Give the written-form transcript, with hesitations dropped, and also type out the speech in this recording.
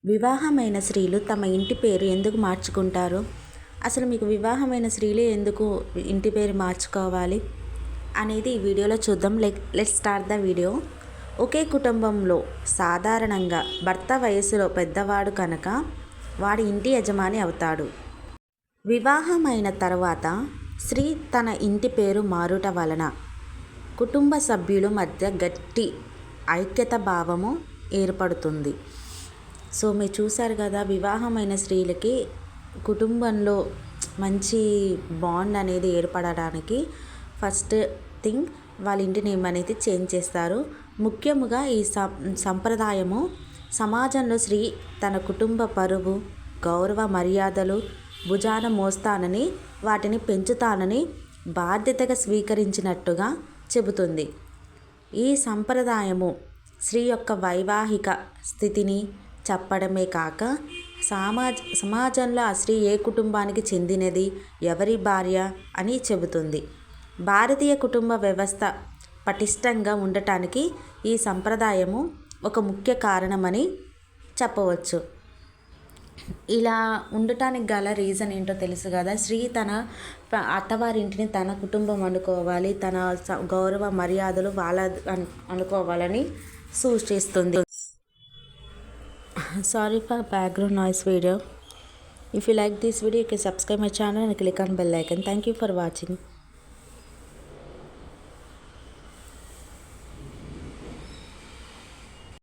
వివాహమైన స్త్రీలు తమ ఇంటి పేరు ఎందుకు మార్చుకుంటారు? అసలు మీకు వివాహమైన స్త్రీలే ఎందుకు ఇంటి పేరు మార్చుకోవాలి అనేది ఈ వీడియోలో చూద్దాం. Let's start the video. ఒకే కుటుంబంలో సాధారణంగా భర్త వయసులో పెద్దవాడు కనుక వాడి ఇంటి యజమాని అవుతాడు. వివాహమైన తర్వాత స్త్రీ తన ఇంటి పేరు మారుట వలన కుటుంబ సభ్యుల మధ్య గట్టి ఐక్యత భావము ఏర్పడుతుంది. సో మీరు చూసారు కదా, వివాహమైన స్త్రీలకి కుటుంబంలో మంచి బాండ్ అనేది ఏర్పడడానికి ఫస్ట్ థింగ్ వాళ్ళ ఇంటి నేమ్ అనేది చేంజ్ చేస్తారు. ముఖ్యముగా ఈ సంప్రదాయము సమాజంలో స్త్రీ తన కుటుంబ పరువు, గౌరవ మర్యాదలు భుజాన మోస్తానని, వాటిని పెంచుతానని బాధ్యతగా స్వీకరించినట్టుగా చెబుతుంది. ఈ సంప్రదాయము స్త్రీ యొక్క వైవాహిక స్థితిని చెప్పడమే కాక సమాజంలో ఆ స్త్రీ ఏ కుటుంబానికి చెందినది, ఎవరి భార్య అని చెబుతుంది. భారతీయ కుటుంబ వ్యవస్థ పటిష్టంగా ఉండటానికి ఈ సంప్రదాయము ఒక ముఖ్య కారణమని చెప్పవచ్చు. ఇలా ఉండటానికి గల రీజన్ ఏంటో తెలుసు కదా. స్త్రీ తన అత్తవారింటిని తన కుటుంబం అనుకోవాలి, తన గౌరవ మర్యాదలు వాళ్ళ అనుకోవాలని సూచిస్తుంది. Sorry for background noise video. If you like this video, you can subscribe my channel and click on bell icon. Thank you for watching.